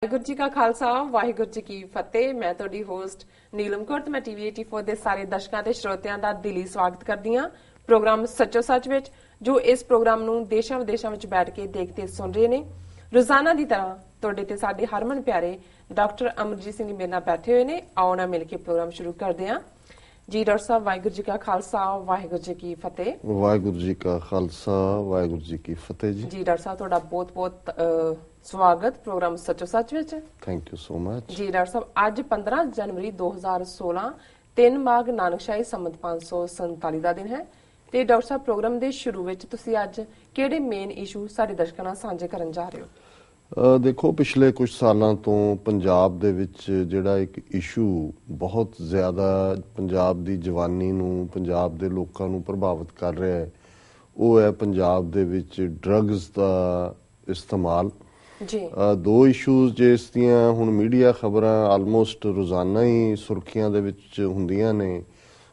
ਵਾਹਿਗੁਰੂ ਜੀ ਕਾ ਖਾਲਸਾ ਵਾਹਿਗੁਰੂ ਜੀ ਕੀ ਫਤਿਹ। ਮੈਂ ਤੁਹਾਡੀ ਹੋਸਟ ਨੀਲਮ ਕੌਰ ਤੇ ਮੈਂ ਟੀਵੀ 84 ਦੇ ਸਾਰੇ ਦਰਸ਼ਕਾਂ ਤੇ ਸਰੋਤਿਆਂ ਦਾ ਦਿਲੀ ਸਵਾਗਤ ਕਰਦੀ ਹਾਂ ਪ੍ਰੋਗਰਾਮ ਸੱਚੋ ਸੱਚ ਵਿੱਚ, ਜੋ ਇਸ ਪ੍ਰੋਗਰਾਮ ਨੂੰ ਦੇਸ਼ਾਂ ਵਿਦੇਸ਼ਾਂ ਵਿੱਚ ਬੈਠ ਕੇ ਦੇਖਦੇ ਸੁਣ ਰਹੇ ਨੇ। ਰੋਜ਼ਾਨਾ ਦੀ ਤਰ੍ਹਾਂ ਤੁਹਾਡੇ ਤੇ ਸਾਡੇ ਹਰਮਨ ਪਿਆਰੇ ਡਾਕਟਰ ਅਮਰਜੀਤ ਸਿੰਘ ਮੇਰੇ ਨਾਲ ਬੈਠੇ ਹੋਏ ਨੇ। ਆਓ ਨਾ ਮਿਲ ਕੇ ਪ੍ਰੋਗਰਾਮ ਸ਼ੁਰੂ ਕਰਦੇ ਹਾਂ। ਜੀ ਡਾਕਟਰ ਸਾਹਿਬ, ਵਾਹਿਗੁਰੂ ਜੀ ਕਾ ਖਾਲਸਾ ਵਾਹਿਗੁਰੂ ਜੀ ਕੀ ਫਤਿਹ। ਵਾਹਿਗੁਰੂ ਜੀ ਕਾ ਖਾਲਸਾ ਵਾਹਿਗੁਰੂ ਜੀ ਕੀ ਫਤਿਹ। ਜੀ ਡਾਕਟਰ ਸਾਹਿਬ, ਤੁਹਾਡਾ ਬਹੁਤ ਬਹੁਤ ਸਵਾਗਤ ਪ੍ਰੋਗਰਾਮ ਸੱਚੋ ਸੱਚ ਵਿੱਚ। Thank you so much. ਜੀ ਡਾਕਟਰ ਸਾਹਿਬ, ਅੱਜ 15 ਜਨਵਰੀ 2016 3 ਮਾਘ ਨਾਨਕਸ਼ਾਹੀ ਸੰਮਤ 547 ਦਾ ਦਿਨ ਹੈ ਤੇ ਡਾਕਟਰ ਸਾਹਿਬ, ਪ੍ਰੋਗਰਾਮ ਦੇ ਸ਼ੁਰੂ ਵਿੱਚ ਤੁਸੀਂ ਅੱਜ ਕਿਹੜੇ ਮੇਨ ਇਸ਼ੂ ਸਾਡੇ ਦਰਸ਼ਕਾਂ ਨਾਲ ਸਾਂਝੇ ਕਰਨ ਜਾ ਰਹੇ ਹੋ? ਦੇਖੋ, ਪਿਛਲੇ ਕੁਝ ਸਾਲਾਂ ਤੋਂ ਪੰਜਾਬ ਦੇ ਵਿੱਚ ਜਿਹੜਾ ਇੱਕ ਇਸ਼ੂ ਬਹੁਤ ਜ਼ਿਆਦਾ ਪੰਜਾਬ ਦੀ ਜਵਾਨੀ ਨੂੰ, ਪੰਜਾਬ ਦੇ ਲੋਕਾਂ ਨੂੰ ਪ੍ਰਭਾਵਿਤ ਕਰ ਰਿਹਾ ਹੈ, ਉਹ ਹੈ ਪੰਜਾਬ ਦੇ ਵਿੱਚ ਡਰੱਗਸ ਦਾ ਇਸਤੇਮਾਲ। ਜੀ ਦੋ ਇਸ਼ੂਜ਼ ਜਿਸ ਦੀਆਂ ਹੁਣ ਮੀਡੀਆ ਖਬਰਾਂ ਆਲਮੋਸਟ ਰੋਜ਼ਾਨਾ ਹੀ ਸੁਰਖੀਆਂ ਦੇ ਵਿੱਚ ਹੁੰਦੀਆਂ ਨੇ।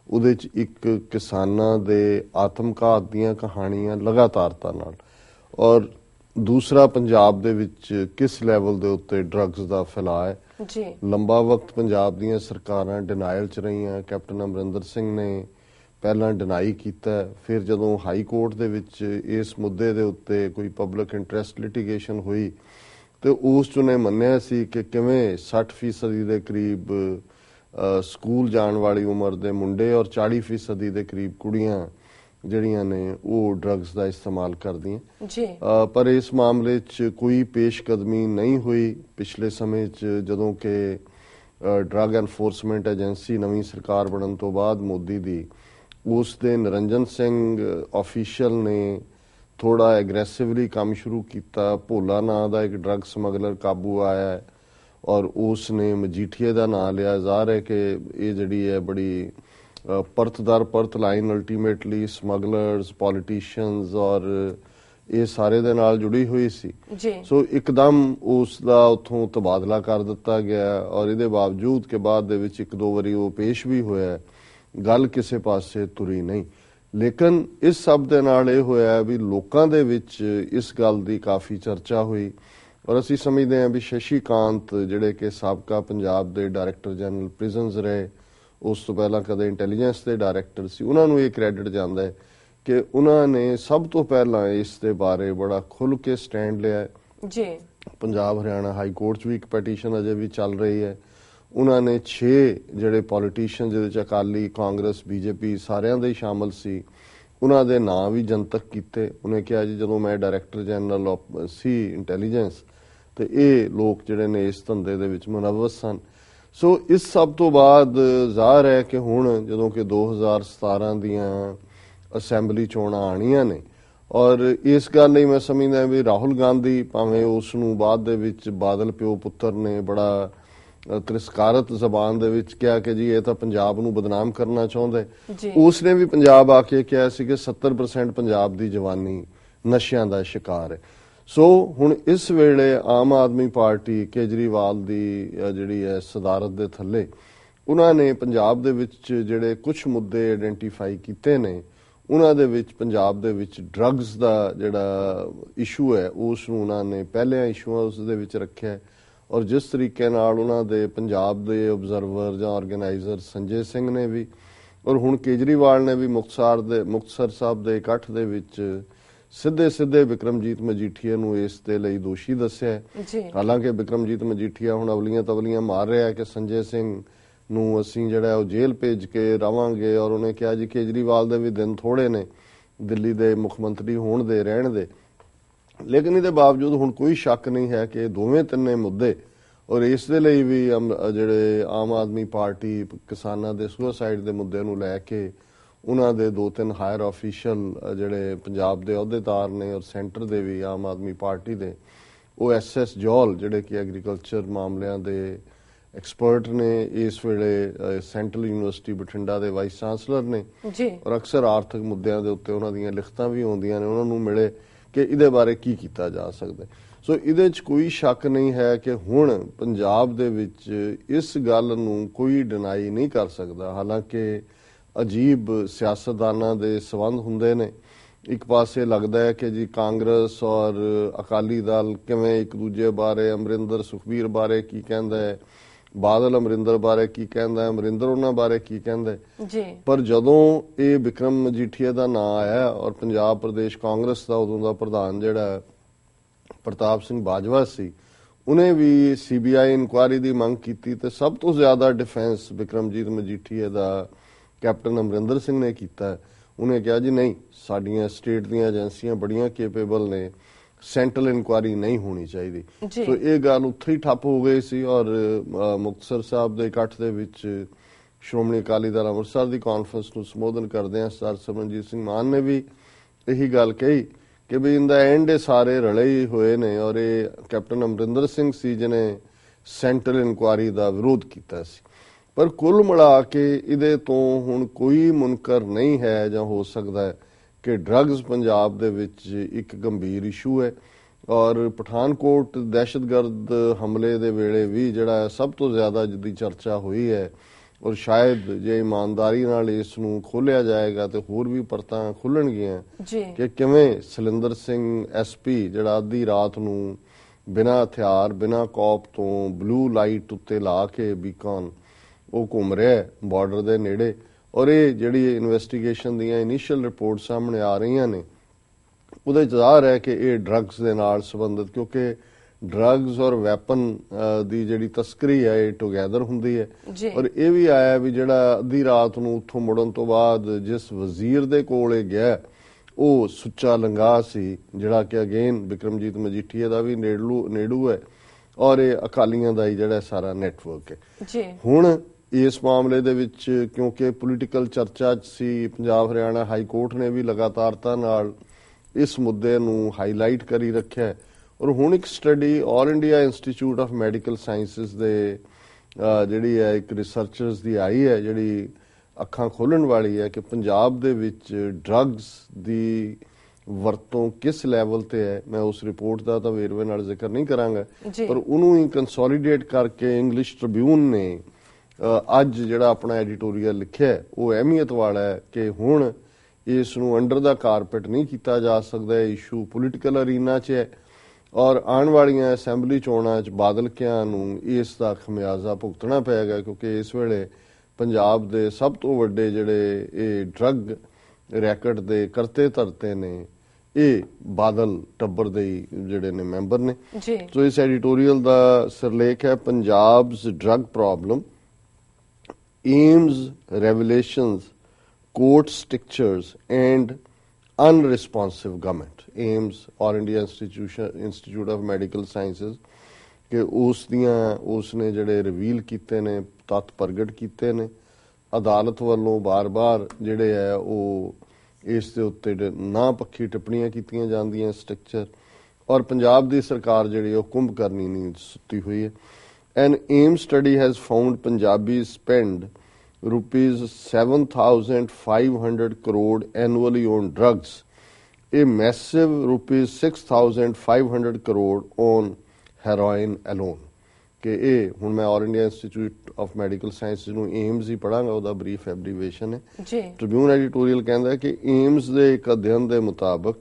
ਉਹਦੇ 'ਚ ਇੱਕ ਕਿਸਾਨਾਂ ਦੇ ਆਤਮਘਾਤ ਦੀਆਂ ਕਹਾਣੀਆਂ ਲਗਾਤਾਰਤਾ ਨਾਲ, ਔਰ ਦੂਸਰਾ ਪੰਜਾਬ ਦੇ ਵਿੱਚ ਕਿਸ ਲੈਵਲ ਦੇ ਉੱਤੇ ਡਰੱਗਸ ਦਾ ਫੈਲਾਅ ਹੈ। ਜੀ ਲੰਬਾ ਵਕਤ ਪੰਜਾਬ ਦੀਆਂ ਸਰਕਾਰਾਂ ਡਿਨਾਇਲ 'ਚ ਰਹੀਆਂ। ਕੈਪਟਨ ਅਮਰਿੰਦਰ ਸਿੰਘ ਨੇ ਪਹਿਲਾਂ ਡਿਨਾਈ ਕੀਤਾ, ਫਿਰ ਜਦੋਂ ਹਾਈ ਕੋਰਟ ਦੇ ਵਿੱਚ ਇਸ ਮੁੱਦੇ ਦੇ ਉੱਤੇ ਕੋਈ ਪਬਲਿਕ ਇੰਟਰਸਟ ਲਿਟੀਗੇਸ਼ਨ ਹੋਈ ਤੇ ਉਸ 'ਚ ਉਹਨੇ ਮੰਨਿਆ ਸੀ ਕਿ ਕਿਵੇਂ 60% ਦੇ ਕਰੀਬ ਸਕੂਲ ਜਾਣ ਵਾਲੀ ਉਮਰ ਦੇ ਮੁੰਡੇ ਔਰ 40% ਦੇ ਕਰੀਬ ਕੁੜੀਆਂ ਜਿਹੜੀਆਂ ਨੇ ਉਹ ਡਰੱਗਸ ਦਾ ਇਸਤੇਮਾਲ ਕਰਦੀਆਂ। ਜੀ ਪਰ ਇਸ ਮਾਮਲੇ 'ਚ ਕੋਈ ਪੇਸ਼ਕਦਮੀ ਨਹੀਂ ਹੋਈ ਪਿਛਲੇ ਸਮੇਂ 'ਚ, ਜਦੋਂ ਕਿ ਡਰੱਗ ਐਨਫੋਰਸਮੈਂਟ ਏਜੰਸੀ ਨਵੀਂ ਸਰਕਾਰ ਬਣਨ ਤੋਂ ਬਾਅਦ ਮੋਦੀ ਦੀ, ਉਸ ਦੇ ਨਿਰੰਜਨ ਸਿੰਘ ਆਫੀਸ਼ੀਅਲ ਨੇ ਥੋੜਾ ਐਗਰੈਸਿਵਲੀ ਕੰਮ ਸ਼ੁਰੂ ਕੀਤਾ। ਭੋਲਾ ਨਾਂ ਦਾ ਇੱਕ ਡਰੱਗ ਸਮਗਲਰ ਕਾਬੂ ਆਇਆ ਹੈ ਔਰ ਉਸ ਨੇ ਮਜੀਠੀਏ ਦਾ ਨਾਂ ਲਿਆ। ਜ਼ਾਹਰ ਹੈ ਕਿ ਇਹ ਜਿਹੜੀ ਹੈ ਬੜੀ ਪਰਤ ਦਰ ਪਰਤ ਲਾਈਨ ਅਲਟੀਮੇਟਲੀ ਸਮਗਲਰਸ, ਪੋਲੀਟੀਸ਼ੀਅਨਸ ਔਰ ਇਹ ਸਾਰੇ ਦੇ ਨਾਲ ਜੁੜੀ ਹੋਈ ਸੀ। ਸੋ ਇੱਕਦਮ ਉਸ ਦਾ ਉੱਥੋਂ ਤਬਾਦਲਾ ਕਰ ਦਿੱਤਾ ਗਿਆ ਔਰ ਇਹਦੇ ਬਾਵਜੂਦ ਕਿ ਬਾਅਦ ਦੇ ਵਿੱਚ ਇੱਕ ਦੋ ਵਾਰੀ ਉਹ ਪੇਸ਼ ਵੀ ਹੋਇਆ, ਗੱਲ ਕਿਸੇ ਪਾਸੇ ਤੁਰੀ ਨਹੀਂ। ਲੇਕਿਨ ਇਸ ਸਭ ਦੇ ਨਾਲ ਇਹ ਹੋਇਆ ਵੀ ਲੋਕਾਂ ਦੇ ਵਿੱਚ ਇਸ ਗੱਲ ਦੀ ਕਾਫੀ ਚਰਚਾ ਹੋਈ ਔਰ ਅਸੀਂ ਸਮਝਦੇ ਹਾਂ ਵੀ ਸ਼ਸ਼ੀ ਕਾਂਤ, ਜਿਹੜੇ ਕਿ ਸਾਬਕਾ ਪੰਜਾਬ ਦੇ ਡਾਇਰੈਕਟਰ ਜਨਰਲ ਪ੍ਰਿਜ਼ਨਸ ਰਹੇ, ਉਸ ਤੋਂ ਪਹਿਲਾਂ ਕਦੇ ਇੰਟੈਲੀਜੈਂਸ ਦੇ ਡਾਇਰੈਕਟਰ ਸੀ, ਉਹਨਾਂ ਨੂੰ ਇਹ ਕ੍ਰੈਡਿਟ ਜਾਂਦਾ ਹੈ ਕਿ ਉਹਨਾਂ ਨੇ ਸਭ ਤੋਂ ਪਹਿਲਾਂ ਇਸ ਦੇ ਬਾਰੇ ਬੜਾ ਖੁੱਲ੍ਹ ਕੇ ਸਟੈਂਡ ਲਿਆ। ਜੀ ਪੰਜਾਬ ਹਰਿਆਣਾ ਹਾਈ ਕੋਰਟ 'ਚ ਵੀ ਇੱਕ ਪੈਟੀਸ਼ਨ ਅਜੇ ਵੀ ਚੱਲ ਰਹੀ ਹੈ। ਉਹਨਾਂ ਨੇ 6 ਜਿਹੜੇ ਪੋਲੀਟੀਸ਼ੀਅਨ, ਜਿਹਦੇ 'ਚ ਅਕਾਲੀ, ਕਾਂਗਰਸ, ਬੀਜੇਪੀ ਸਾਰਿਆਂ ਦੇ ਹੀ ਸ਼ਾਮਲ ਸੀ, ਉਹਨਾਂ ਦੇ ਨਾਂ ਵੀ ਜਨਤਕ ਕੀਤੇ। ਉਹਨੇ ਕਿਹਾ ਜੀ ਜਦੋਂ ਮੈਂ ਡਾਇਰੈਕਟਰ ਜਨਰਲ ਸੀ ਇੰਟੈਲੀਜੈਂਸ ਤੇ ਇਹ ਲੋਕ ਜਿਹੜੇ ਨੇ ਇਸ ਧੰਦੇ ਦੇ ਵਿੱਚ ਮੁਨੱਵਸ ਸਨ। ਸੋ ਇਸ ਸਭ ਤੋਂ ਬਾਅਦ ਜ਼ਾਹਰ ਹੈ ਕਿ ਹੁਣ ਜਦੋਂ ਕਿ 2017 ਦੀਆਂ ਅਸੈਂਬਲੀ ਚੋਣਾਂ ਆਣੀਆਂ ਨੇ ਔਰ ਇਸ ਗੱਲ ਲਈ ਮੈਂ ਸਮਝਦਾ ਵੀ ਰਾਹੁਲ ਗਾਂਧੀ, ਭਾਵੇਂ ਉਸ ਨੂੰ ਬਾਅਦ ਦੇ ਵਿੱਚ ਬਾਦਲ ਪਿਓ ਪੁੱਤਰ ਨੇ ਬੜਾ ਤਿਰਸਕਾਰਤ ਜ਼ਬਾਨ ਦੇ ਵਿੱਚ ਕਿਹਾ ਕਿ ਜੀ ਇਹ ਤਾਂ ਪੰਜਾਬ ਨੂੰ ਬਦਨਾਮ ਕਰਨਾ ਚਾਹੁੰਦਾ, ਉਸ ਨੇ ਵੀ ਪੰਜਾਬ ਆ ਕੇ ਕਿਹਾ ਸੀ ਕਿ 70% ਪੰਜਾਬ ਦੀ ਜਵਾਨੀ ਨਸ਼ਿਆਂ ਦਾ ਸ਼ਿਕਾਰ ਹੈ। ਸੋ ਹੁਣ ਇਸ ਵੇਲੇ ਆਮ ਆਦਮੀ ਪਾਰਟੀ ਕੇਜਰੀਵਾਲ ਦੀ ਜਿਹੜੀ ਹੈ ਸਦਾਰਤ ਦੇ ਥੱਲੇ, ਉਹਨਾਂ ਨੇ ਪੰਜਾਬ ਦੇ ਵਿੱਚ ਜਿਹੜੇ ਕੁਝ ਮੁੱਦੇ ਆਇਡੈਂਟੀਫਾਈ ਕੀਤੇ ਨੇ, ਉਹਨਾਂ ਦੇ ਵਿੱਚ ਪੰਜਾਬ ਦੇ ਵਿੱਚ ਡਰੱਗਸ ਦਾ ਜਿਹੜਾ ਇਸ਼ੂ ਹੈ ਉਸ ਨੂੰ ਉਹਨਾਂ ਨੇ ਪਹਿਲਿਆਂ ਇਸ਼ੂਆਂ ਉਸ ਦੇ ਵਿੱਚ ਰੱਖਿਆ। ਔਰ ਜਿਸ ਤਰੀਕੇ ਨਾਲ ਉਹਨਾਂ ਦੇ ਪੰਜਾਬ ਦੇ ਓਬਜ਼ਰਵਰ ਜਾਂ ਆਰਗੇਨਾਈਜ਼ਰ ਸੰਜੇ ਸਿੰਘ ਨੇ ਵੀ ਔਰ ਹੁਣ ਕੇਜਰੀਵਾਲ ਨੇ ਵੀ ਮੁਕਤਸਰ ਸਾਹਿਬ ਦੇ ਇਕੱਠ ਦੇ ਵਿੱਚ ਸਿੱਧੇ ਵਿਕਰਮਜੀਤ ਮਜੀਠੀਆ ਨੂੰ ਇਸ ਦੇ ਲਈ ਦੋਸ਼ੀ ਦੱਸਿਆ। ਹਾਲਾਂਕਿ ਵਿਕਰਮਜੀਤ ਮਜੀਠੀਆ ਹੁਣ ਅਵਲੀਆਂ ਤਵਲੀਆਂ ਮਾਰ ਰਿਹਾ ਕਿ ਸੰਜੇ ਸਿੰਘ ਨੂੰ ਅਸੀਂ ਜਿਹੜਾ ਉਹ ਜੇਲ੍ਹ ਭੇਜ ਕੇ ਰਵਾਂਗੇ ਔਰ ਉਹਨੇ ਕਿਹਾ ਜੀ ਕੇਜਰੀਵਾਲ ਦੇ ਵੀ ਦਿਨ ਥੋੜੇ ਨੇ ਦਿੱਲੀ ਦੇ ਮੁੱਖ ਮੰਤਰੀ ਹੋਣ ਦੇ, ਰਹਿਣ ਦੇ। ਲੇਕਿਨ ਇਹਦੇ ਬਾਵਜੂਦ ਹੁਣ ਕੋਈ ਸ਼ੱਕ ਨਹੀਂ ਹੈ ਕਿ ਦੋਵੇਂ ਤਿੰਨੇ ਮੁੱਦੇ ਔਰ ਇਸ ਦੇ ਲਈ ਵੀ ਜਿਹੜੇ ਆਮ ਆਦਮੀ ਪਾਰਟੀ ਕਿਸਾਨਾਂ ਦੇ ਸੁਸਾਈਡ ਦੇ ਮੁੱਦੇ ਨੂੰ ਲੈ ਕੇ ਉਹਨਾਂ ਦੇ 2-3 ਹਾਇਰ ਆਫੀਸ਼ੀਅਲ ਜਿਹੜੇ ਪੰਜਾਬ ਦੇ ਅਹੁਦੇਦਾਰ ਨੇ ਔਰ ਸੈਂਟਰ ਦੇ ਵੀ ਆਮ ਆਦਮੀ ਪਾਰਟੀ ਦੇ, ਉਹ SS ਜੌਲ ਜਿਹੜੇ ਕਿ ਐਗਰੀਕਲਚਰ ਮਾਮਲਿਆਂ ਦੇ ਐਕਸਪਰਟ ਨੇ, ਇਸ ਵੇਲੇ ਸੈਂਟਰਲ ਯੂਨੀਵਰਸਿਟੀ ਬਠਿੰਡਾ ਦੇ ਵਾਈਸ ਚਾਂਸਲਰ ਨੇ ਔਰ ਅਕਸਰ ਆਰਥਿਕ ਮੁੱਦਿਆਂ ਦੇ ਉੱਤੇ ਉਹਨਾਂ ਦੀਆਂ ਲਿਖਤਾਂ ਵੀ ਆਉਂਦੀਆਂ ਨੇ, ਉਹਨਾਂ ਨੂੰ ਮਿਲੇ ਕਿ ਇਹਦੇ ਬਾਰੇ ਕੀ ਕੀਤਾ ਜਾ ਸਕਦਾ। ਸੋ ਇਹਦੇ 'ਚ ਕੋਈ ਸ਼ੱਕ ਨਹੀਂ ਹੈ ਕਿ ਹੁਣ ਪੰਜਾਬ ਦੇ ਵਿੱਚ ਇਸ ਗੱਲ ਨੂੰ ਕੋਈ ਡਿਨਾਈ ਨਹੀਂ ਕਰ ਸਕਦਾ। ਹਾਲਾਂਕਿ ਅਜੀਬ ਸਿਆਸਤਦਾਨਾਂ ਦੇ ਸਬੰਧ ਹੁੰਦੇ ਨੇ ਇੱਕ ਪਾਸੇ ਲੱਗਦਾ ਹੈ ਕਿ ਜੀ ਕਾਂਗਰਸ ਔਰ ਅਕਾਲੀ ਦਲ ਕਿਵੇਂ ਇੱਕ ਦੂਜੇ ਬਾਰੇ, ਅਮਰਿੰਦਰ ਸੁਖਬੀਰ ਬਾਰੇ ਕੀ ਕਹਿੰਦਾ ਹੈ, ਬਾਦਲ ਅਮਰਿੰਦਰ ਬਾਰੇ ਕੀ ਕਹਿੰਦਾ ਹੈ, ਅਮਰਿੰਦਰ ਉਹਨਾਂ ਬਾਰੇ ਕੀ ਕਹਿੰਦਾ ਹੈ ਜੀ। ਪਰ ਜਦੋਂ ਇਹ ਵਿਕਰਮ ਮਜੀਠੀਆ ਦਾ ਨਾਂ ਆਇਆ ਔਰ ਪੰਜਾਬ ਪ੍ਰਦੇਸ਼ ਕਾਂਗਰਸ ਦਾ ਉਦੋਂ ਦਾ ਪ੍ਰਧਾਨ ਜਿਹੜਾ ਪ੍ਰਤਾਪ ਸਿੰਘ ਬਾਜਵਾ ਸੀ, ਉਹਨੇ ਵੀ CBI ਇਨਕੁਆਇਰੀ ਦੀ ਮੰਗ ਕੀਤੀ ਤੇ ਸਭ ਤੋਂ ਜ਼ਿਆਦਾ ਡਿਫੈਂਸ ਵਿਕਰਮਜੀਤ ਮਜੀਠੀਆ ਦਾ ਕੈਪਟਨ ਅਮਰਿੰਦਰ ਸਿੰਘ ਨੇ ਕੀਤਾ। ਉਹਨੇ ਕਿਹਾ ਜੀ ਨਹੀਂ, ਸਾਡੀਆਂ ਸਟੇਟ ਦੀਆਂ ਏਜੰਸੀਆਂ ਬੜੀਆਂ ਕੇਪੇਬਲ ਨੇ, ਸੈਂਟਰਲ ਇਨਕੁਆਇਰੀ ਨਹੀਂ ਹੋਣੀ ਚਾਹੀਦੀ। ਸੋ ਇਹ ਗੱਲ ਉੱਥੇ ਹੀ ਠੱਪ ਹੋ ਗਈ ਸੀ ਔਰ ਮੁਕਤਸਰ ਸਾਹਿਬ ਦੇ ਇਕੱਠ ਦੇ ਵਿੱਚ ਸ਼੍ਰੋਮਣੀ ਅਕਾਲੀ ਦਲ ਅੰਮ੍ਰਿਤਸਰ ਦੀ ਕਾਨਫਰੰਸ ਨੂੰ ਸੰਬੋਧਨ ਕਰਦਿਆਂ ਸਰ ਸਿਮਰਨਜੀਤ ਸਿੰਘ ਮਾਨ ਨੇ ਵੀ ਇਹੀ ਗੱਲ ਕਹੀ ਕਿ ਵੀ ਇਨ ਦਾ ਐਂਡ ਇਹ ਸਾਰੇ ਰਲੇ ਹੀ ਹੋਏ ਨੇ ਔਰ ਇਹ ਕੈਪਟਨ ਅਮਰਿੰਦਰ ਸਿੰਘ ਸੀ ਜਿਹਨੇ ਸੈਂਟਰਲ ਇਨਕੁਆਇਰੀ ਦਾ ਵਿਰੋਧ ਕੀਤਾ ਸੀ। ਪਰ ਕੁੱਲ ਮਿਲਾ ਕੇ ਇਹਦੇ ਤੋਂ ਹੁਣ ਕੋਈ ਮੁਨਕਰ ਨਹੀਂ ਹੈ ਜਾਂ ਹੋ ਸਕਦਾ ਹੈ ਕਿ ਡਰੱਗਸ ਪੰਜਾਬ ਦੇ ਵਿੱਚ ਇੱਕ ਗੰਭੀਰ ਇਸ਼ੂ ਹੈ ਔਰ ਪਠਾਨਕੋਟ ਦਹਿਸ਼ਤਗਰਦ ਹਮਲੇ ਦੇ ਵੇਲੇ ਵੀ ਜਿਹੜਾ ਸਭ ਤੋਂ ਜ਼ਿਆਦਾ ਜਿਹਦੀ ਚਰਚਾ ਹੋਈ ਹੈ ਔਰ ਸ਼ਾਇਦ ਜੇ ਇਮਾਨਦਾਰੀ ਨਾਲ ਇਸ ਨੂੰ ਖੋਲਿਆ ਜਾਏਗਾ ਤੇ ਹੋਰ ਵੀ ਪਰਤਾਂ ਖੁੱਲਣਗੀਆਂ ਕਿ ਕਿਵੇਂ ਸਲਿੰਦਰ ਸਿੰਘ SP ਜਿਹੜਾ ਅੱਧੀ ਰਾਤ ਨੂੰ ਬਿਨਾਂ ਹਥਿਆਰ ਬਿਨਾਂ ਕੌਪ ਤੋਂ ਬਲੂ ਲਾਈਟ ਉੱਤੇ ਲਾ ਕੇ ਬੀਕਨ ਉਹ ਘੁੰਮ ਰਿਹਾ ਬਾਰਡਰ ਦੇ ਨੇੜੇ ਔਰ ਇਹ ਜਿਹੜੀ ਇਨਵੈਸਟੀਗੇਸ਼ਨ ਦੀਆਂ ਇਨੀਸ਼ੀਅਲ ਰਿਪੋਰਟ ਸਾਹਮਣੇ ਆ ਰਹੀਆਂ ਨੇ ਉਹਦੇ ਜ਼ਾਹਰ ਹੈ ਕਿ ਇਹ ਡਰੱਗਸ ਦੇ ਨਾਲ ਸੰਬੰਧਿਤ, ਕਿਉਂਕਿ ਡਰੱਗਸ ਔਰ ਵੈਪਨ ਦੀ ਜਿਹੜੀ ਤਸਕਰੀ ਹੈ ਇਹ ਟੁਗੇਦਰ ਹੁੰਦੀ ਹੈ ਔਰ ਇਹ ਵੀ ਆਇਆ ਵੀ ਜਿਹੜਾ ਅੱਧੀ ਰਾਤ ਨੂੰ ਉੱਥੋਂ ਮੁੜਨ ਤੋਂ ਬਾਅਦ ਜਿਸ ਵਜ਼ੀਰ ਦੇ ਕੋਲ ਇਹ ਗਿਆ ਉਹ ਸੁੱਚਾ ਲੰਗਾ ਸੀ ਜਿਹੜਾ ਕਿ ਅਗੇਨ ਵਿਕਰਮਜੀਤ ਮਜੀਠੀਆ ਦਾ ਵੀ ਨੇੜੂ ਹੈ ਔਰ ਇਹ ਅਕਾਲੀਆਂ ਦਾ ਹੀ ਜਿਹੜਾ ਸਾਰਾ ਨੈਟਵਰਕ ਹੈ। ਹੁਣ ਇਸ ਮਾਮਲੇ ਦੇ ਵਿੱਚ ਕਿਉਂਕਿ ਪੋਲੀਟੀਕਲ ਚਰਚਾ ਸੀ, ਪੰਜਾਬ ਹਰਿਆਣਾ ਹਾਈ ਕੋਰਟ ਨੇ ਵੀ ਲਗਾਤਾਰਤਾ ਨਾਲ ਇਸ ਮੁੱਦੇ ਨੂੰ ਹਾਈਲਾਈਟ ਕਰੀ ਰੱਖਿਆ ਔਰ ਹੁਣ ਇੱਕ study all India institute of medical sciences ਦੇ ਜਿਹੜੀ ਹੈ ਇੱਕ ਰਿਸਰਚਰਸ ਦੀ ਆਈ ਹੈ ਜਿਹੜੀ ਅੱਖਾਂ ਖੋਲਣ ਵਾਲੀ ਹੈ ਕਿ ਪੰਜਾਬ ਦੇ ਵਿੱਚ ਡਰੱਗਸ ਦੀ ਵਰਤੋਂ ਕਿਸ ਲੈਵਲ ਤੇ ਹੈ। ਮੈਂ ਉਸ ਰਿਪੋਰਟ ਦਾ ਤਾਂ ਵੇਰਵੇ ਨਾਲ ਜ਼ਿਕਰ ਨਹੀਂ ਕਰਾਂਗਾ ਪਰ ਉਹਨੂੰ ਹੀ ਕੰਸੋਲੀਡੇਟ ਕਰਕੇ ਇੰਗਲਿਸ਼ ਟ੍ਰਿਬਿਊਨ ਨੇ ਅੱਜ ਜਿਹੜਾ ਆਪਣਾ ਐਡੀਟੋਰੀਅਲ ਲਿਖਿਆ ਉਹ ਅਹਿਮੀਅਤ ਵਾਲਾ ਹੈ ਕਿ ਹੁਣ ਇਸ ਨੂੰ ਅੰਡਰ ਦਾ ਕਾਰਪੇਟ ਨਹੀਂ ਕੀਤਾ ਜਾ ਸਕਦਾ। ਇਸ਼ੂ ਪੋਲੀਟੀਕਲ ਅਰੀਨਾ 'ਚ ਹੈ ਔਰ ਆਉਣ ਵਾਲੀਆਂ ਅਸੈਂਬਲੀ ਚੋਣਾਂ 'ਚ ਬਾਦਲਕਿਆਂ ਨੂੰ ਇਸ ਦਾ ਖਮਿਆਜ਼ਾ ਭੁਗਤਣਾ ਪਏਗਾ ਕਿਉਂਕਿ ਇਸ ਵੇਲੇ ਪੰਜਾਬ ਦੇ ਸਭ ਤੋਂ ਵੱਡੇ ਜਿਹੜੇ ਇਹ ਡਰੱਗ ਰੈਕਟ ਦੇ ਕਰਤੇ ਧਰਤੇ ਨੇ ਇਹ ਬਾਦਲ ਟੱਬਰ ਦੇ ਜਿਹੜੇ ਨੇ ਮੈਂਬਰ ਨੇ। ਸੋ ਇਸ ਐਡੀਟੋਰੀਅਲ ਦਾ ਸਿਰਲੇਖ ਹੈ ਪੰਜਾਬ's drug problem, aims, revelations, court strictures and unresponsive government। aims all India Institute of Medical Sciences ਕਿ ਉਸਨੇ ਜਿਹੜੇ ਰਿਵੀਲ ਕੀਤੇ ਨੇ ਤੱਥ ਪ੍ਰਗਟ ਕੀਤੇ ਨੇ ਅਦਾਲਤ ਵੱਲੋਂ ਬਾਰ-ਬਾਰ ਜਿਹੜੇ ਹੈ ਉਹ ਇਸ ਦੇ ਉੱਤੇ ਨਾ ਪੱਖੀ ਟਿੱਪਣੀਆਂ ਕੀਤੀਆਂ ਜਾਂਦੀਆਂ ਸਟਰਕਚਰ ਔਰ ਪੰਜਾਬ ਦੀ ਸਰਕਾਰ ਜਿਹੜੀ ਉਹ ਕੁੰਭ ਕਰਨੀ ਨਹੀਂ ਸੁੱਤੀ ਹੋਈ ਹੈ। An AIM study has found Punjabis spend ₹7,500 crore annually on drugs, a massive ₹6,500 crore on heroin alone। ਕਿ ਇਹ ਹੁਣ ਮੈਂ all India institute of medical sciences ਨੂੰ ਏਮਸ ਹੀ ਪੜਾਂਗਾ, ਉਹਦਾ ਬਰੀਫ ਐਬਰੀਵੇਸ਼ਨ ਹੈ। ਟ੍ਰਿਬਿਊਨ ਐਡੀਟੋਰੀਅਲ ਕਹਿੰਦਾ ਕਿ ਏਮਸ ਦੇ ਇੱਕ ਅਧਿਐਨ ਦੇ ਮੁਤਾਬਕ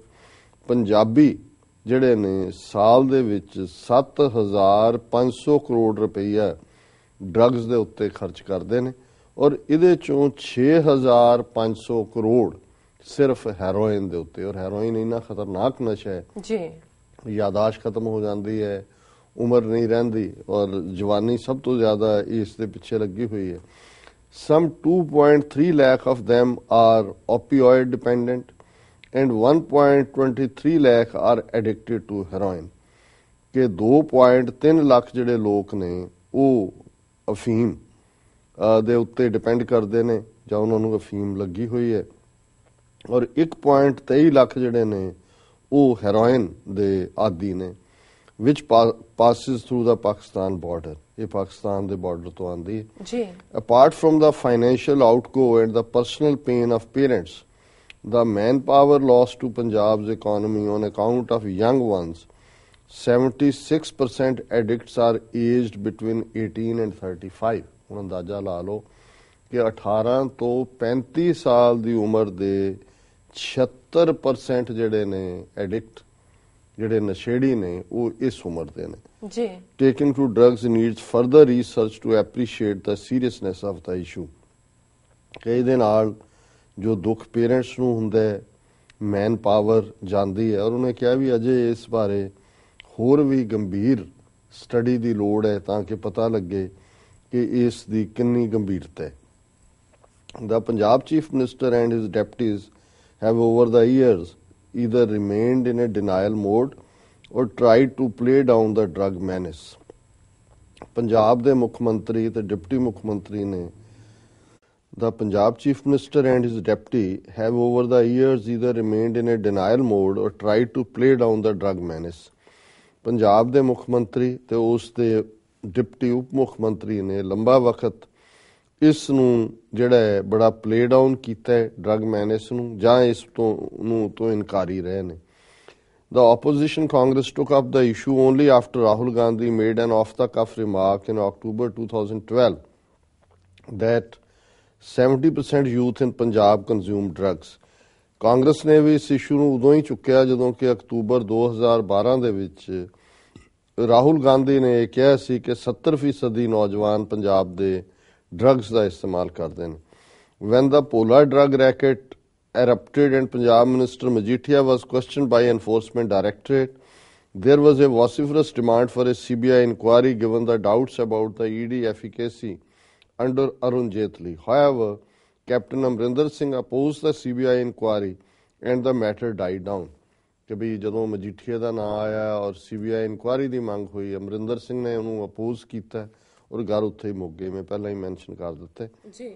ਪੰਜਾਬੀ ਜਿਹੜੇ ਨੇ ਸਾਲ ਦੇ ਵਿੱਚ 7,500 ਕਰੋੜ ਰੁਪਈਆ ਡਰੱਗਸ ਦੇ ਉੱਤੇ ਖਰਚ ਕਰਦੇ ਨੇ ਔਰ ਇਹਦੇ ਚੋਂ 6,500 ਕਰੋੜ ਸਿਰਫ ਹੈਰੋਇਨ ਦੇ ਉੱਤੇ। ਔਰ ਹੈਰੋਇਨ ਇੰਨਾ ਖਤਰਨਾਕ ਨਸ਼ਾ ਹੈ ਜੀ, ਯਾਦਾਸ਼ਤ ਖਤਮ ਹੋ ਜਾਂਦੀ ਹੈ, ਉਮਰ ਨਹੀਂ ਰਹਿੰਦੀ ਔਰ ਜਵਾਨੀ ਸਭ ਤੋਂ ਜ਼ਿਆਦਾ ਇਸ ਦੇ ਪਿੱਛੇ ਲੱਗੀ ਹੋਈ ਹੈ। Some 2.3 lakh of them are opioid dependent and 1.23 lakh are addicted to heroin। ਕਿ 2.3 ਲੱਖ ਜਿਹੜੇ ਲੋਕ ਨੇ ਉਹ ਅਫੀਮ ਦੇ ਉੱਤੇ ਡਿਪੈਂਡ ਕਰਦੇ ਨੇ ਜਾਂ ਉਹਨਾਂ ਨੂੰ ਅਫੀਮ ਲੱਗੀ ਹੋਈ ਹੈ ਔਰ 1.23 ਲੱਖ ਜਿਹੜੇ ਨੇ ਉਹ ਹੈਰੋਇਨ ਦੇ ਆਦੀ ਨੇ which passes through the Pakistan border। ਇਹ ਪਾਕਿਸਤਾਨ ਦੇ ਬਾਰਡਰ ਤੋਂ ਆਉਂਦੀ ਹੈ ਜੀ। Apart from the financial outgo and the personal pain of parents, the manpower loss to Punjab's economy on account of young ones, 76% addicts are aged between 18 and 35। ਹੁਣ ਅੰਦਾਜ਼ਾ ਲਾ ਲਓ ਕਿ 18 ਤੋਂ 35 ਸਾਲ ਦੀ ਉਮਰ ਦੇ 70% ਜਿਹੜੇ ਨੇ ਐਡਿਕਟ ਜਿਹੜੇ ਨਸ਼ੇੜੀ ਨੇ ਉਹ ਇਸ ਉਮਰ ਦੇ ਨੇ ਜੀ। Taking to drugs needs further research to appreciate the seriousness of the issue. ਕਿ ਇਹਦੇ ਨਾਲ ਜੋ ਦੁੱਖ ਪੇਰੈਂਟਸ ਨੂੰ ਹੁੰਦਾ ਹੈ, ਮੈਨ ਪਾਵਰ ਜਾਂਦੀ ਹੈ, ਔਰ ਉਹਨੇ ਕਿਹਾ ਵੀ ਅਜੇ ਇਸ ਬਾਰੇ ਹੋਰ ਵੀ ਗੰਭੀਰ ਸਟੱਡੀ ਦੀ ਲੋੜ ਹੈ ਤਾਂ ਕਿ ਪਤਾ ਲੱਗੇ ਕਿ ਇਸ ਦੀ ਕਿੰਨੀ ਗੰਭੀਰਤਾ ਹੈ। The Punjab Chief Minister and his deputies have over the years either remained in a denial mode or tried to play down the drug menace. Punjab ਦੇ ਮੁੱਖ ਮੰਤਰੀ ਤੇ ਡਿਪਟੀ ਮੁੱਖ ਮੰਤਰੀ ਨੇ The Punjab Chief Minister and his deputy have over the years either remained in a denial mode or tried to play down the drug menace. Punjab ਦੇ ਮੁੱਖ ਮੰਤਰੀ ਤੇ ਉਸ ਦੇ ਡਿਪਟੀ ਉਪ ਮੁੱਖ ਮੰਤਰੀ ਨੇ ਲੰਬਾ ਵਕਤ ਇਸ ਨੂੰ ਜਿਹੜਾ ਹੈ ਬੜਾ ਪਲੇ ਡਾਊਨ ਕੀਤਾ ਹੈ ਡਰੱਗ ਮੈਨੇਸ ਨੂੰ, ਜਾਂ ਇਸ ਤੋਂ ਇਨਕਾਰੀ ਰਹੇ ਨੇ। The opposition Congress took up the issue only after Rahul Gandhi made an off-the-cuff remark in October 2012 that 70% youth in Punjab consume drugs. Congress ਨੇ ਵੀ ਇਸ ਇਸ਼ੂ ਨੂੰ ਉਦੋਂ ਹੀ ਚੁੱਕਿਆ ਜਦੋਂ ਕਿ ਅਕਤੂਬਰ 2012 ਦੇ ਵਿੱਚ ਰਾਹੁਲ ਗਾਂਧੀ ਨੇ ਇਹ ਕਿਹਾ ਸੀ ਕਿ 70% ਨੌਜਵਾਨ ਪੰਜਾਬ ਦੇ ਡਰੱਗਸ ਦਾ ਇਸਤੇਮਾਲ ਕਰਦੇ ਨੇ। When the Polar drug racket erupted and Punjab Minister Majeethia was questioned by Enforcement Directorate, there was a vociferous demand for a CBI inquiry given the doubts about the ED efficacy under Arun Jaitley. However, Captain Amrinder Singh opposed the CBI inquiry and the matter died down. ਕਿ ਵੀ ਜਦੋਂ ਮਜੀਠੀਆ ਦਾ ਨਾਂ ਆਇਆ ਔਰ CBI inquiry ਦੀ ਮੰਗ ਹੋਈ, ਅਮਰਿੰਦਰ ਸਿੰਘ ਨੇ ਉਹਨੂੰ oppose ਕੀਤਾ ਔਰ ਗੱਲ ਉੱਥੇ ਹੀ ਮੁੱਕ ਗਈ। ਮੈਂ ਪਹਿਲਾਂ ਹੀ ਮੈਂਸ਼ਨ ਕਰ ਦਿੱਤੇ ਜੀ।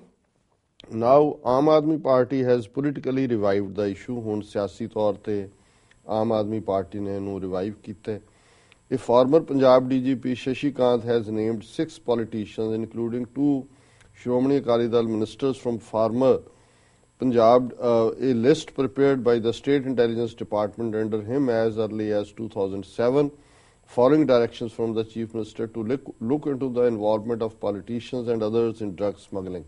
Now Aam Aadmi Party has politically revived ਦਾ ਇਸ਼ੂ। ਹੁਣ ਸਿਆਸੀ ਤੌਰ ਤੇ ਆਮ ਆਦਮੀ ਪਾਰਟੀ ਨੇ ਇਹਨੂੰ ਰਿਵਾਈਵ ਕੀਤਾ। A former Punjab DGP Shashikant has named 6 politicians including 2 Shromani Akali Dal ministers from former Punjab, a list prepared by the State Intelligence Department under him as early as 2007, following directions from the Chief Minister to look into the involvement of politicians and others in drug smuggling.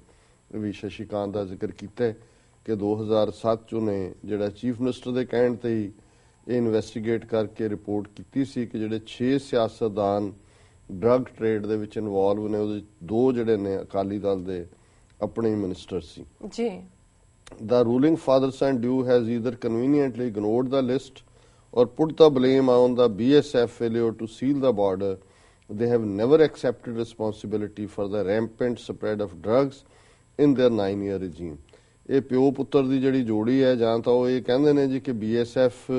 ਵੀ ਸ਼ਸ਼ੀਕਾਂਤ ਦਾ ਜ਼ਿਕਰ ਕੀਤਾ ਕਿ 2007 ਚ ਉਹਨੇ ਜਿਹੜਾ chief minister ਦੇ ਕਹਿਣ ਤੇ ਹੀ ਇਹ ਇਨਵੈਸਟੀਗੇਟ ਕਰਕੇ ਰਿਪੋਰਟ ਕੀਤੀ ਸੀ ਕਿ ਜਿਹੜੇ 6 ਸਿਆਸਤਦਾਨ ਡਰੱਗ ਟ੍ਰੇਡ ਦੇ ਵਿੱਚ ਇਨਵੋਲਵ ਨੇ, ਉਹਦੇ 2 ਜਿਹੜੇ ਨੇ ਅਕਾਲੀ ਦਲ ਦੇ ਆਪਣੇ ਮਿਨਿਸਟਰ ਸੀ ਜੀ। The ruling father-son duo has either conveniently ignored the list or put the blame on the BSF failure to seal the border. They have never accepted responsibility for the rampant spread of drugs in their 9-year regime. ਇਹ ਪਿਓ ਪੁੱਤਰ ਦੀ ਜਿਹੜੀ ਜੋੜੀ ਹੈ, ਜਾਂ ਤਾਂ ਉਹ ਇਹ ਕਹਿੰਦੇ ਨੇ ਜੀ ਕਿ BSF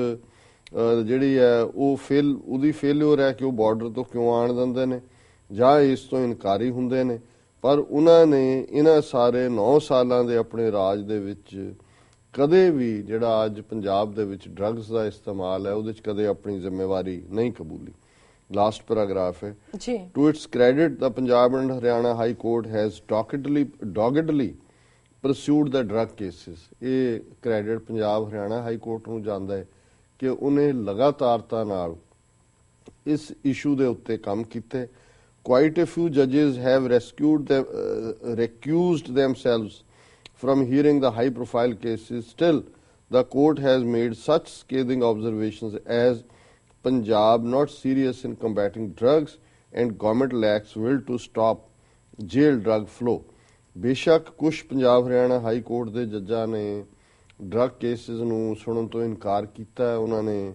ਜਿਹੜੀ ਹੈ ਉਹਦੀ ਫੇਲਿਅਰ ਹੈ ਕਿ ਉਹ ਬਾਰਡਰ ਤੋਂ ਕਿਉਂ ਆਣ ਦਿੰਦੇ ਨੇ, ਜਾਂ ਇਸ ਤੋਂ ਇਨਕਾਰੀ ਹੁੰਦੇ ਨੇ। ਪਰ ਉਹਨਾਂ ਨੇ ਇਹਨਾਂ ਸਾਰੇ 9 ਸਾਲਾਂ ਦੇ ਆਪਣੇ ਰਾਜ ਦੇ ਵਿੱਚ ਕਦੇ ਵੀ ਜਿਹੜਾ ਅੱਜ ਪੰਜਾਬ ਦੇ ਵਿੱਚ ਡਰੱਗਸ ਦਾ ਇਸਤੇਮਾਲ ਹੈ ਉਹਦੇ 'ਚ ਕਦੇ ਆਪਣੀ ਜ਼ਿੰਮੇਵਾਰੀ ਨਹੀਂ ਕਬੂਲੀ। ਲਾਸਟ ਪੈਰਾਗ੍ਰਾਫ ਹੈ ਜੀ। To its credit the Punjab and Haryana high court has doggedly pursued the drug cases. ਇਹ credit Punjab Haryana high court ਨੂੰ ਜਾਂਦਾ ਹੈ ਕਿ ਉਹਨੇ ਲਗਾਤਾਰਤਾ ਨਾਲ ਇਸ ਇਸ਼ੂ ਦੇ ਉੱਤੇ ਕੰਮ ਕੀਤੇ। Quite a few judges have recused themselves from hearing the high-profile cases. Still, the court has made such scathing observations as Punjab not serious in combating drugs and government lacks will to stop jail drug flow. ਬੇਸ਼ੱਕ ਕੁਝ Punjab Haryana high court ਦੇ ਜੱਜਾਂ ਨੇ drug cases ਨੂੰ ਸੁਣਨ ਤੋਂ ਇਨਕਾਰ ਕੀਤਾ, ਉਹਨਾਂ ਨੇ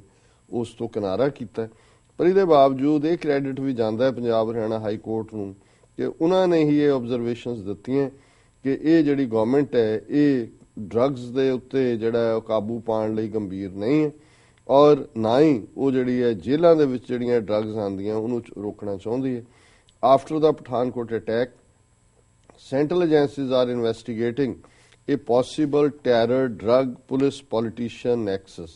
ਉਸ ਤੋਂ ਕਿਨਾਰਾ ਕੀਤਾ, ਪਰ ਇਹਦੇ ਬਾਵਜੂਦ ਇਹ ਕ੍ਰੈਡਿਟ ਵੀ ਜਾਂਦਾ ਹੈ ਪੰਜਾਬ ਹਰਿਆਣਾ ਹਾਈ ਕੋਰਟ ਨੂੰ ਕਿ ਉਹਨਾਂ ਨੇ ਹੀ ਇਹ ਆਬਜ਼ਰਵੇਸ਼ਨਸ ਦਿੱਤੀਆਂ ਕਿ ਇਹ ਜਿਹੜੀ ਗਵਰਨਮੈਂਟ ਹੈ ਇਹ ਡਰੱਗਸ ਦੇ ਉੱਤੇ ਜਿਹੜਾ ਕਾਬੂ ਪਾਉਣ ਲਈ ਗੰਭੀਰ ਨਹੀਂ ਹੈ, ਔਰ ਨਾ ਹੀ ਉਹ ਜਿਹੜੀ ਹੈ ਜੇਲ੍ਹਾਂ ਦੇ ਵਿੱਚ ਜਿਹੜੀਆਂ ਡਰੱਗਸ ਆਉਂਦੀਆਂ ਉਹਨੂੰ ਰੋਕਣਾ ਚਾਹੁੰਦੀ ਹੈ। After the Pathankot attack, Central agencies are investigating a possible terror drug police politician nexus.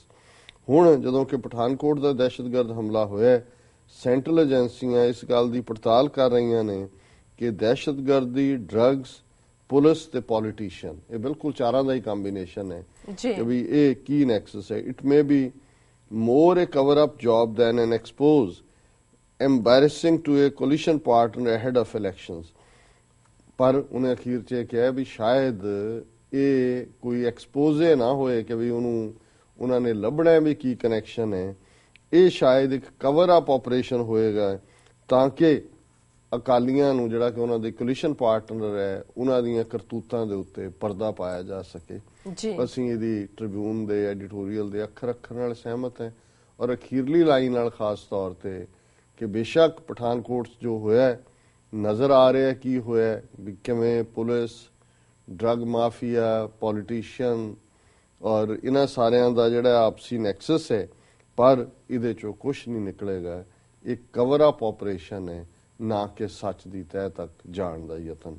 ਹੁਣ ਜਦੋਂ ਕਿ ਪਠਾਨਕੋਟ ਦਾ ਦਹਿਸ਼ਤਗਰਦ ਹਮਲਾ ਹੋਇਆ, ਸੈਂਟਰਲ ਏਜੰਸੀਆਂ ਇਸ ਗੱਲ ਦੀ ਪੜਤਾਲ ਕਰ ਰਹੀਆਂ ਨੇ ਕਿ ਦਹਿਸ਼ਤਗਰਦੀ, ਡਰੱਗਸ, ਪੁਲਿਸ ਤੇ ਪੋਲੀਟੀਸ਼ੀਅਨ, ਇਹ ਬਿਲਕੁਲ ਚਾਰਾਂ ਦਾ ਹੀ ਕੰਬੀਨੇਸ਼ਨ ਹੈ ਕਿ ਵੀ ਇਹ ਕੀ ਨੈਕਸਸ ਹੈ। It may be more a cover-up job than an expose, embarrassing to a coalition partner ahead of elections. ਪਰ ਉਹਨੇ ਅਖੀਰ 'ਚ ਇਹ ਕਿਹਾ ਵੀ ਸ਼ਾਇਦ ਇਹ ਕੋਈ ਐਕਸਪੋਜ਼ੇ ਨਾ ਹੋਏ ਕਿ ਵੀ ਉਹਨਾਂ ਨੇ ਲੱਭਣਾ ਵੀ ਕੀ ਕਨੈਕਸ਼ਨ ਹੈ। ਇਹ ਸ਼ਾਇਦ ਇੱਕ ਕਵਰ ਅਪ ਆਪਰੇਸ਼ਨ ਹੋਏਗਾ ਤਾਂ ਕਿ ਅਕਾਲੀਆਂ ਨੂੰ ਜਿਹੜਾ ਕਿ ਉਹਨਾਂ ਦੇ ਕੋਲੀਸ਼ਨ ਪਾਰਟਨਰ ਹੈ ਉਹਨਾਂ ਦੀਆਂ ਕਰਤੂਤਾਂ ਦੇ ਉੱਤੇ ਪਰਦਾ ਪਾਇਆ ਜਾ ਸਕੇ। ਅਸੀਂ ਇਹਦੀ ਟ੍ਰਿਬਿਊਨ ਦੇ ਐਡੀਟੋਰੀਅਲ ਦੇ ਅੱਖਰ ਨਾਲ ਸਹਿਮਤ ਹੈ ਔਰ ਅਖੀਰਲੀ ਲਾਈਨ ਨਾਲ ਖਾਸ ਤੌਰ ਤੇ ਕਿ ਬੇਸ਼ੱਕ ਪਠਾਨਕੋਟ ਜੋ ਹੋਇਆ ਨਜ਼ਰ ਆ ਰਿਹਾ ਕੀ ਹੋਇਆ ਵੀ ਕਿਵੇਂ ਪੁਲਿਸ, ਡਰੱਗ ਮਾਫੀਆ, ਪੋਲੀਟੀਸ਼ੀਅਨ ਔਰ ਇਹਨਾਂ ਸਾਰਿਆਂ ਦਾ ਜਿਹੜਾ ਆਪਸੀ ਨੈਕਸਸ ਹੈ, ਪਰ ਇਹਦੇ ਚੋਂ ਕੁਝ ਨਹੀਂ ਨਿਕਲੇਗਾ। ਇੱਕ ਕਵਰ ਅਪ ਆਪਰੇਸ਼ਨ ਹੈ, ਨਾ ਕਿ ਸੱਚ ਦੀ ਤਹਿ ਤੱਕ ਜਾਣ ਦਾ ਯਤਨ।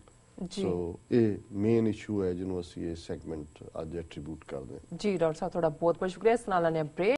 ਸੋ ਇਹ ਮੇਨ ਇਸ਼ੂ ਹੈ ਜਿਹਨੂੰ ਅਸੀਂ ਇਹ ਸੈਗਮੈਂਟ ਅੱਜ ਐਟਰੀਬਿਊਟ ਕਰਦੇ ਹਾਂ। ਜੀ ਡਾਕਟਰ ਸਾਹਿਬ, ਤੁਹਾਡਾ ਬਹੁਤ ਬਹੁਤ ਸ਼ੁਕਰੀਆ। ਇਸ ਨਾਲ ਨੇ ਬ੍ਰੇਕ